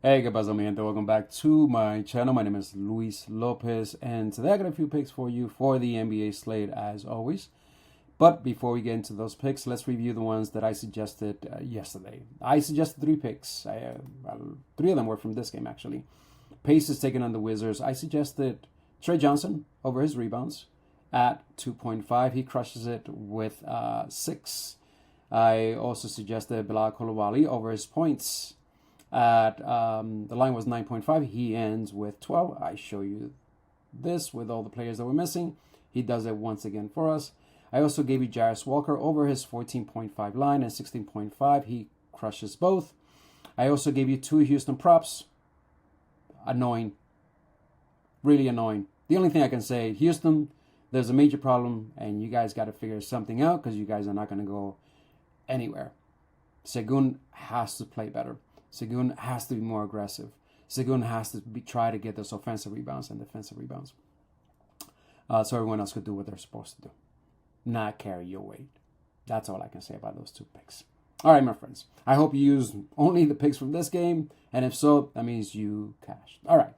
Hey, ¿qué pasa, mi gente? Welcome back to my channel. My name is Luis Lopez, and today I got a few picks for you for the NBA slate, as always. But before we get into those picks, let's review the ones that I suggested yesterday. I suggested three picks. Three of them were from this game, actually. Pacers taking on the Wizards. I suggested Trey Johnson over his rebounds at 2.5. He crushes it with 6. I also suggested Bilal Coulibaly over his points at the line was 9.5. He ends with 12. I show you this with all the players that were missing. He does it once again for us. I also gave you Jarace Walker over his 14.5 line and 16.5. He crushes both. I also gave you 2 Houston props. Annoying. Really annoying. The only thing I can say, Houston, there's a major problem, and you guys got to figure something out because you guys are not going to go anywhere. Sengun has to play better. Sengun has to be more aggressive. Sengun has to try to get those offensive rebounds and defensive rebounds. So everyone else could do what they're supposed to do. Not carry your weight. That's all I can say about those 2 picks. All right, my friends. I hope you used only the picks from this game. And if so, that means you cashed. All right.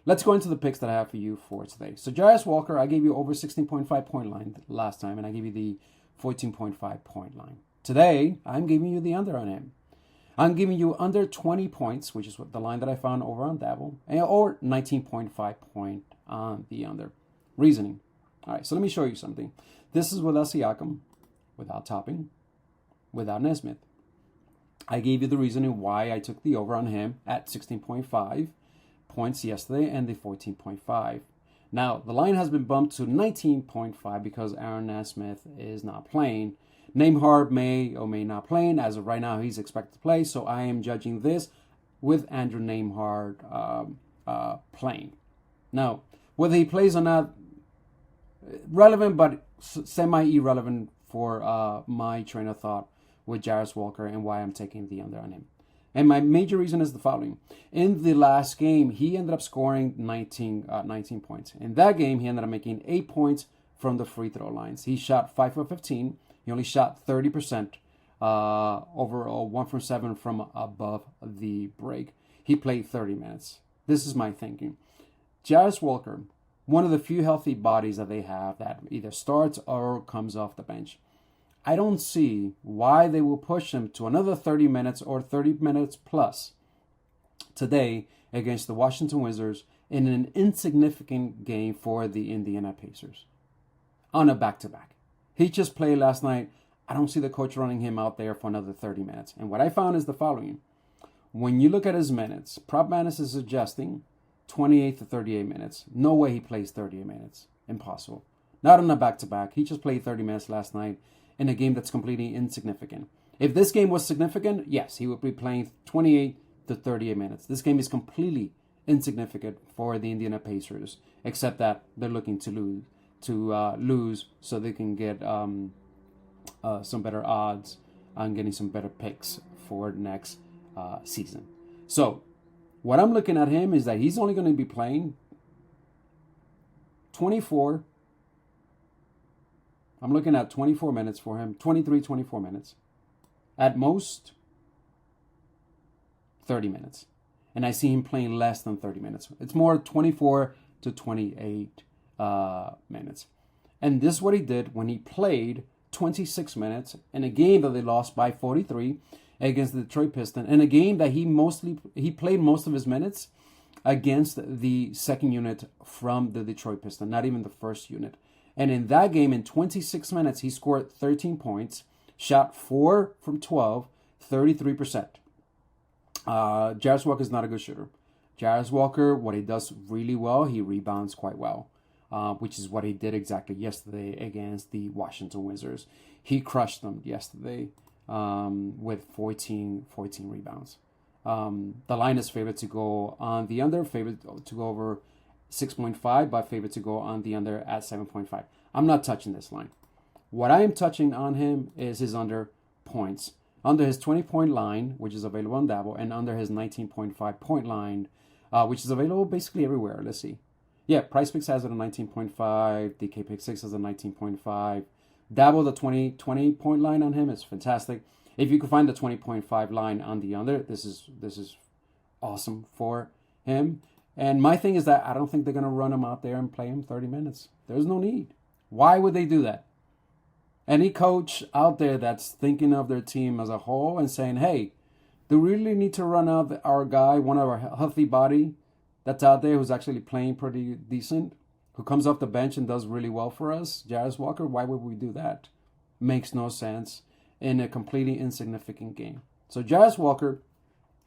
Let's go into the picks that I have for you for today. So Jarace Walker, I gave you over 16.5 point line last time. And I gave you the 14.5 point line. Today, I'm giving you the under on him. I'm giving you under 20 points, which is what the line that I found over on Dabble, or 19.5 point on the under. Reasoning. All right, so let me show you something. This is without Siakam, without Topping, without Nesmith. I gave you the reasoning why I took the over on him at 16.5 points yesterday and the 14.5. Now, the line has been bumped to 19.5 because Aaron Nesmith is not playing. Nembhard may or may not play. As of right now, he's expected to play. So I am judging this with Andrew Nembhard playing. Now, whether he plays or not, relevant but semi-irrelevant for my train of thought with Jarace Walker and why I'm taking the under on him. And my major reason is the following. In the last game, he ended up scoring 19 points. In that game, he ended up making 8 points from the free throw lines. He shot 5 of 15. He only shot 30% overall, 1 from 7 from above the break. He played 30 minutes. This is my thinking. Jarace Walker, one of the few healthy bodies that they have that either starts or comes off the bench. I don't see why they will push him to another 30 minutes or 30 minutes plus today against the Washington Wizards in an insignificant game for the Indiana Pacers on a back-to-back. He just played last night. I don't see the coach running him out there for another 30 minutes. And what I found is the following. When you look at his minutes, Prop Madness is suggesting 28 to 38 minutes. No way he plays 38 minutes. Impossible. Not on a back-to-back. He just played 30 minutes last night in a game that's completely insignificant. If this game was significant, yes, he would be playing 28 to 38 minutes. This game is completely insignificant for the Indiana Pacers, except that they're looking to lose so they can get some better odds on getting some better picks for next season. So what I'm looking at him is that he's only going to be playing 24. I'm looking at 24 minutes for him, 24 minutes. At most, 30 minutes. And I see him playing less than 30 minutes. It's more 24 to 28 minutes. And this is what he did when he played 26 minutes in a game that they lost by 43 against the Detroit Pistons, in a game that he played most of his minutes against the second unit from the Detroit Pistons, not even the first unit. And in that game, in 26 minutes, he scored 13 points, shot 4 from 12, 33%. Jarace Walker is not a good shooter. Jarace Walker, what he does really well, he rebounds quite well. Which is what he did exactly yesterday against the Washington Wizards. He crushed them yesterday with 14 rebounds. The line is favored to go on the under, favored to go over 6.5, but favored to go on the under at 7.5. I'm not touching this line. What I am touching on him is his under points. Under his 20-point line, which is available on Dabble, and under his 19.5 point line, which is available basically everywhere. Let's see. Yeah, Price Picks has it at 19.5. DK Pick 6 has a 19.5. Dabble, the 20 point line on him is fantastic. If you can find the 20.5 line on the under, this is awesome for him. And my thing is that I don't think they're going to run him out there and play him 30 minutes. There's no need. Why would they do that? Any coach out there that's thinking of their team as a whole and saying, hey, do we really need to run out our guy, one of our healthy body that's out there who's actually playing pretty decent, who comes off the bench and does really well for us, Jarace Walker? Why would we do that? Makes no sense in a completely insignificant game. So Jarace Walker,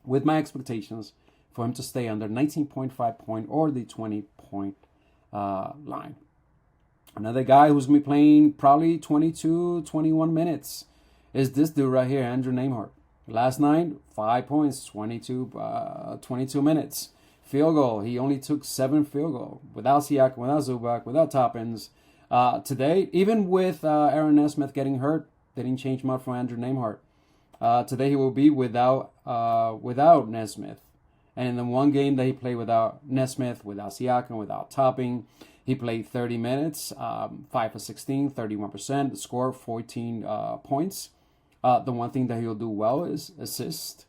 with my expectations for him to stay under 19.5 point or the 20 point line. Another guy who's going to be playing probably 22, 21 minutes is this dude right here, Andrew Nembhard. Last night, 5 points, 22 minutes. Field goal, he only took 7 field goals. Without Siakam, without Zubac, without Toppins. Today, even with Aaron Nesmith getting hurt, they didn't change much for Andrew Nembhard. Today he will be without Nesmith. And in the one game that he played without Nesmith, without Siakam, without Topping, he played 30 minutes, 5 for 16, 31%. The score, 14 points. The one thing that he'll do well is assist.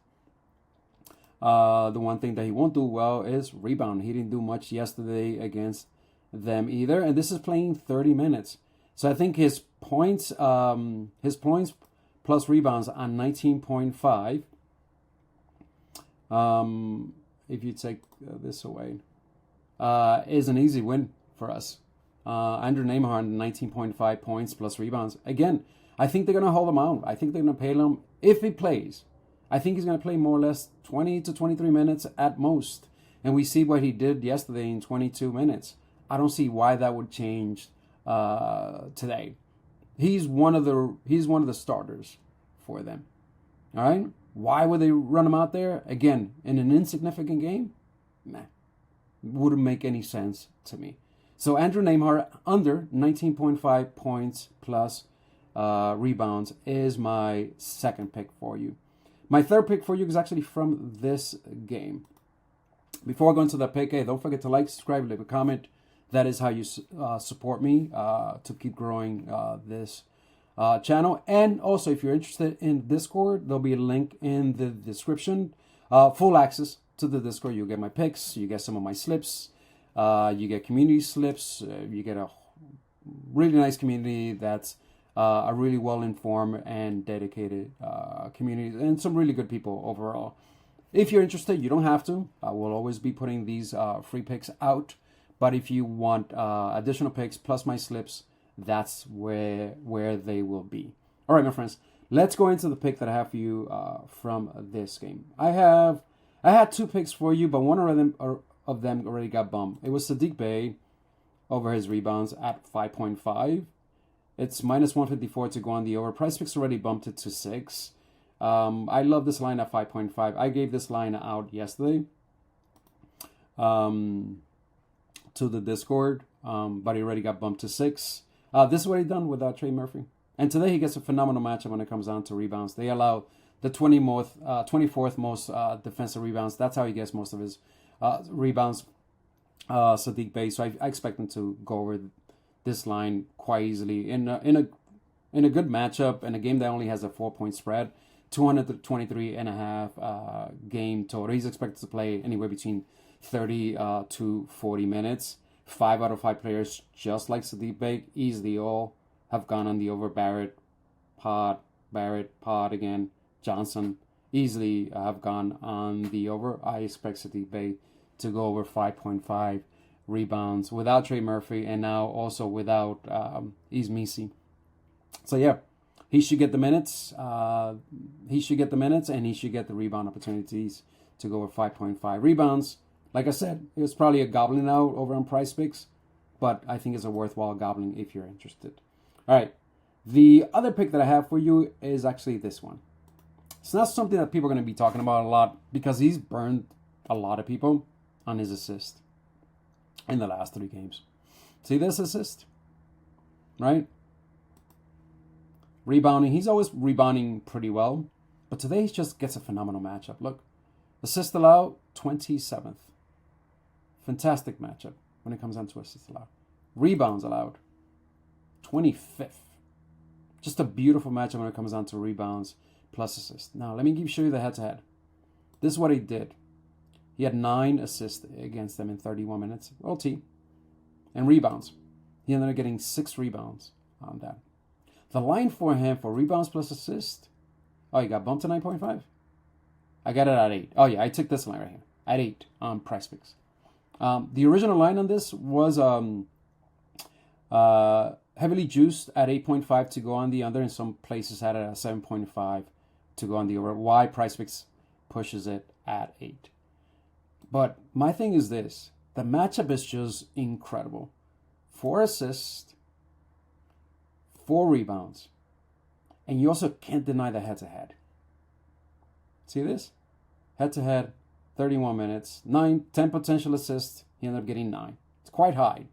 The one thing that he won't do well is rebound. He didn't do much yesterday against them either. And this is playing 30 minutes. So I think his points plus rebounds on 19.5. If you take this away, is an easy win for us. Andrew Nembhard, 19.5 points plus rebounds. Again, I think they're going to hold him out. I think they're going to pay him if he plays. I think he's going to play more or less 20 to 23 minutes at most. And we see what he did yesterday in 22 minutes. I don't see why that would change today. He's one of the starters for them. All right? Why would they run him out there? Again, in an insignificant game? Nah. Wouldn't make any sense to me. So Andrew Nembhard under 19.5 points plus rebounds is my second pick for you. My third pick for you is actually from this game. Before I go into that pick, hey, don't forget to like, subscribe, leave a comment. That is how you support me to keep growing this channel. And also, if you're interested in Discord, there'll be a link in the description. Full access to the Discord. You'll get my picks. You get some of my slips. You get community slips. You get a really nice community that's a really well-informed and dedicated community, and some really good people overall. If you're interested, you don't have to. I will always be putting these free picks out. But if you want additional picks plus my slips, that's where they will be. All right, my friends, let's go into the pick that I have for you from this game. I had 2 picks for you, but one of them already got bumped. It was Saddiq Bey over his rebounds at 5.5. It's minus 154 to go on the over. Price picks already bumped it to 6. I love this line at 5.5. I gave this line out yesterday to the Discord, but he already got bumped to 6. This is what he done without Trey Murphy. And today he gets a phenomenal matchup when it comes down to rebounds. They allow the 24th most defensive rebounds. That's how he gets most of his rebounds, Saddiq Bey. So I expect him to go over this line quite easily in a good matchup, in a game that only has a 4-point spread, 223.5 game total. He's expected to play anywhere between 30 to 40 minutes. 5 out of 5 players, just like Saddiq Bey, easily all have gone on the over. Barrett, Pod again, Johnson, easily have gone on the over. I expect Saddiq Bey to go over 5.5 rebounds without Trey Murphy, and now also without Ismisi. So yeah, he should get the minutes. And he should get the rebound opportunities to go over 5.5 rebounds. Like I said, it was probably a gobbling out over on Price Picks, but I think it's a worthwhile gobbling if you're interested. All right, the other pick that I have for you is actually this one. It's not something that people are going to be talking about a lot because he's burned a lot of people on his assist in the last 3 games. See this assist, right? Rebounding, he's always rebounding pretty well, but today he just gets a phenomenal matchup. Look, assist allowed, 27th. Fantastic matchup when it comes down to assists allowed. Rebounds allowed, 25th. Just a beautiful matchup when it comes down to rebounds plus assists. Now, let me show you the head-to-head. This is what he did. He had 9 assists against them in 31 minutes. OT. And rebounds. He ended up getting 6 rebounds on that. The line for him for rebounds plus assist. Oh, he got bumped to 9.5? I got it at 8. Oh, yeah, I took this line right here. At 8 on PrizePicks. The original line on this was heavily juiced at 8.5 to go on the under. In some places had it at 7.5 to go on the over. Why PrizePicks pushes it at 8. But my thing is this. The matchup is just incredible. 4 assists, 4 rebounds. And you also can't deny the head-to-head. See this? Head-to-head, 31 minutes, 10 potential assists. He ended up getting 9. It's quite high.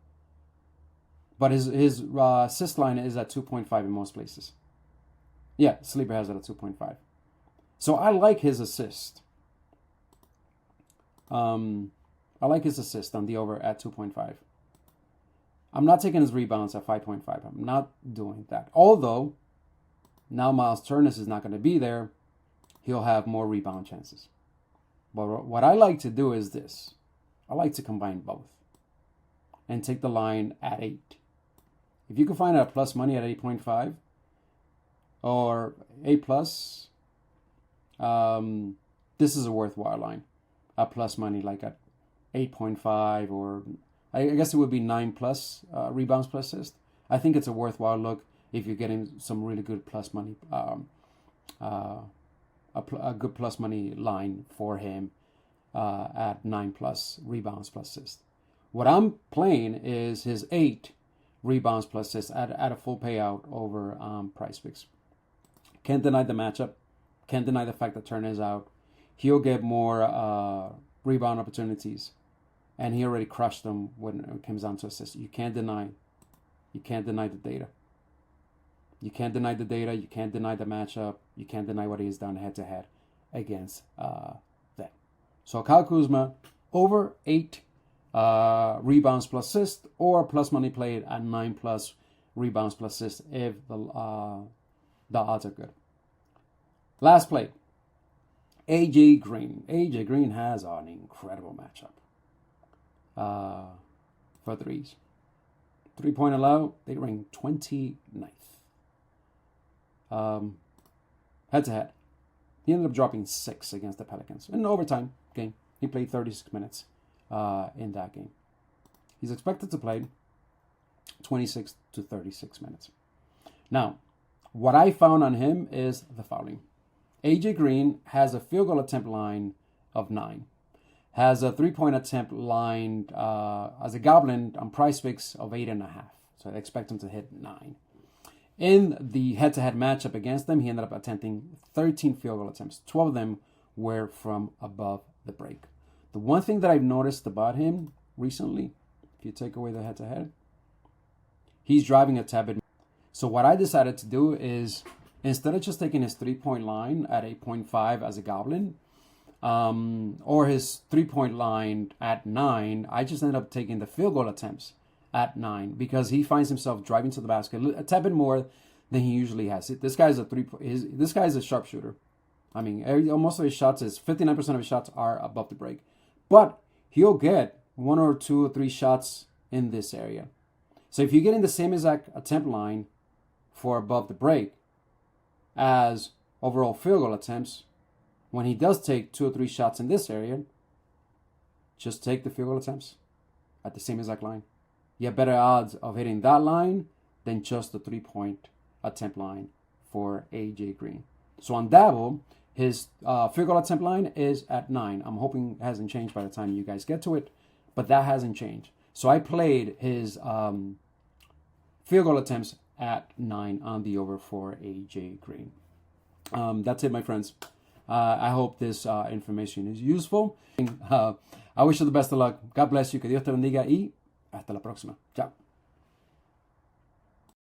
But his assist line is at 2.5 in most places. Yeah, Sleeper has it at 2.5. So I like his assist. I like his assist on the over at 2.5. I'm not taking his rebounds at 5.5. I'm not doing that. Although, now Miles Turner is not going to be there. He'll have more rebound chances. But what I like to do is this. I like to combine both. And take the line at 8. If you can find a plus money at 8.5. Or 8 plus. This is a worthwhile line. A plus money like at 8.5 or I guess it would be 9 plus rebounds plus assist. I think it's a worthwhile look if you're getting some really good plus money, a good plus money line for him at 9 plus rebounds plus assist. What I'm playing is his 8 rebounds plus assist at a full payout over PrizePicks. Can't deny the matchup. Can't deny the fact that Turner is out. He'll get more rebound opportunities. And he already crushed them when it comes down to assists. You can't deny the data. You can't deny the data. You can't deny the matchup. You can't deny what he has done head-to-head against them. So Kyle Kuzma, over 8 rebounds plus assist, or plus money played at 9 plus rebounds plus assist if the odds are good. Last play. AJ Green. AJ Green has an incredible matchup. For threes. 3-point allow, they rank 29th. Head-to-head. He ended up dropping 6 against the Pelicans. In an overtime game, he played 36 minutes in that game. He's expected to play 26 to 36 minutes. Now, what I found on him is the following. AJ Green has a field goal attempt line of 9. Has a 3-point attempt lined as a goblin on PrizePicks of 8.5. So I expect him to hit 9. In the head-to-head matchup against them, he ended up attempting 13 field goal attempts. 12 of them were from above the break. The one thing that I've noticed about him recently, if you take away the head-to-head, he's driving a tad bit. So what I decided to do is, instead of just taking his 3-point line at 8.5 as a goblin, or his 3-point line at 9, I just ended up taking the field goal attempts at 9 because he finds himself driving to the basket a tad bit more than he usually has. This guy's this guy's a sharpshooter. I mean, most of his shots 59% of his shots are above the break, but he'll get 1 or 2 or 3 shots in this area. So if you're getting the same exact attempt line for above the break as overall field goal attempts, when he does take 2 or 3 shots in this area, just take the field goal attempts at the same exact line. You have better odds of hitting that line than just the 3-point attempt line for AJ Green. So on Dabble, his field goal attempt line is at 9. I'm hoping it hasn't changed by the time you guys get to it, but that hasn't changed. So I played his field goal attempts at 9 on the over for AJ Green. That's it, my friends. I hope this information is useful. I wish you the best of luck. God bless you. Que Dios te bendiga y hasta la próxima. Chao.